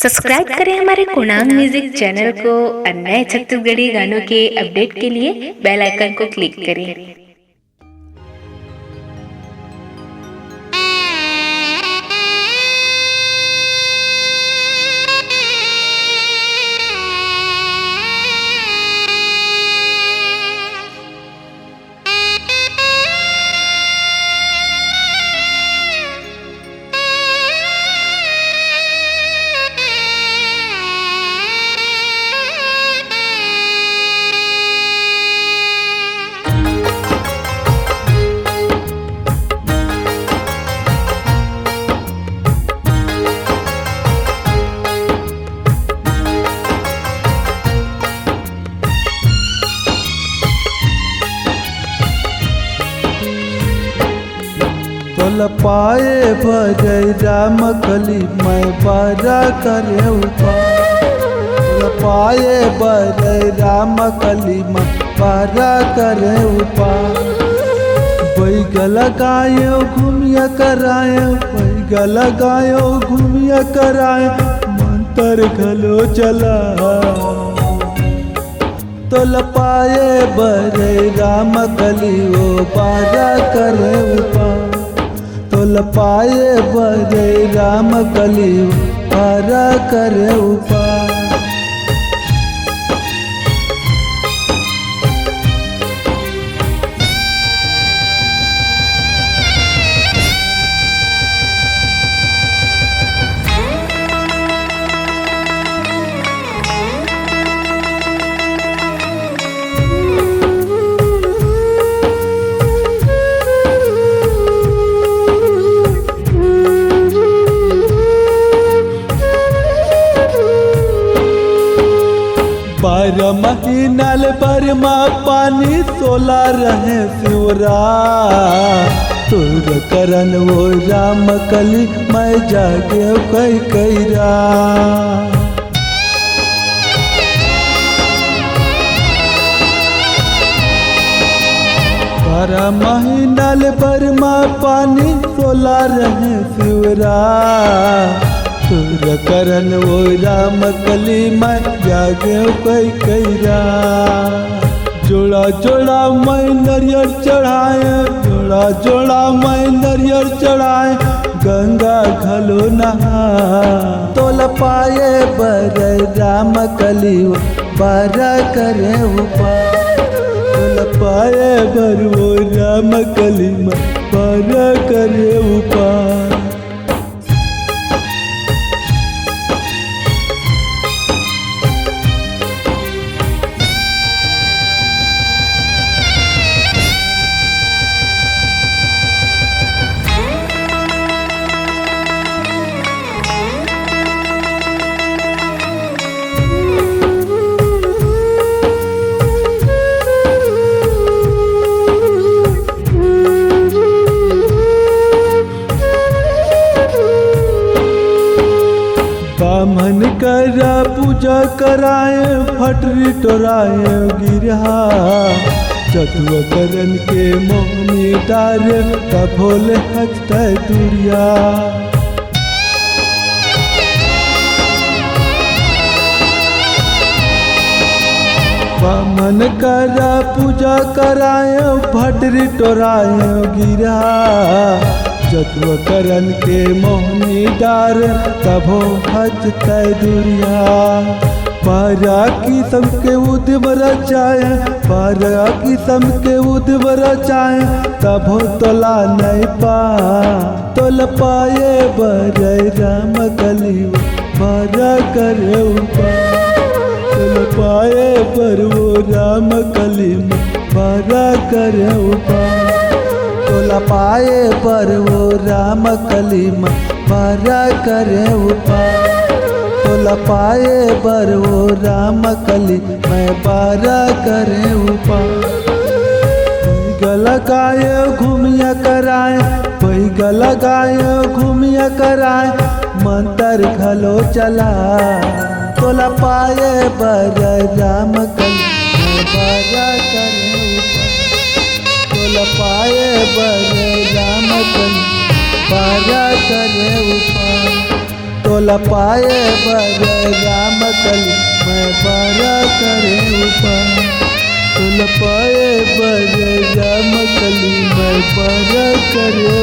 Subscribe करें हमारे कुणांग music channel को और नए छत्तीसगढ़ी गानों के अपडेट के लिए बेल आइकन को क्लिक करें। तोल पाए भजय राम कली मैं बारा करे तोल पाए भजय राम कली मैं बारा करे बैगल गायो घूमिया कराए बैगल गायो घूमिया कराए मंतर घलो चला तोल पाए भजय राम कली वो बारा करे तोल पाए भजय राम कली बारा करे बारह महीनाल बरमा पानी सोला रहे शिवरा तुर करन वो राम कली मैं जागे कई कैरा बारह महीनाल बरमा पानी सोला रहे शिवरा तुर करन वो राम कली मैं जागे कई कैरा जोड़ा जोड़ा मैं नरियर चढ़ाए जोड़ा जोड़ा मैं नरियर चढ़ाए गंगा घलो नहा तोल पाए भजय राम कली बारा करे तोल पाए बर वो राम कली मैं बारा करे ब्राह्मण करा पूजा कराए फटरी टोराए गिरहा चतुआ करन के मोहनी डार भोले हजते दुरिया ब्राह्मण करा पूजा कराए फटरी टोराए गिरहा जतुआ करन के मोहनी डार तभो हजते दुरिया बारा की सम के उद्व रचाए बारा की सम के उद्व रचाए तभो तोला नहीं पा तोल पाए भजय राम कली बारा करे तोल पाए पर वो राम कली बारा करे तोल पाए पर वो राम कली बारा करे तोल पाए पर वो राम कली मैं बारा करे बैगल गाये घूमिया कराए बैगल गाये घूमिया कराए मंतर घलो चला तोल पाए भजय राम कली बारा करे तोल पाए भजय राम कली बारा करे तोला पाए बर राम कली मैं बड़ा करे उपाय। तोला पाए बर राम कली मैं बड़ा करे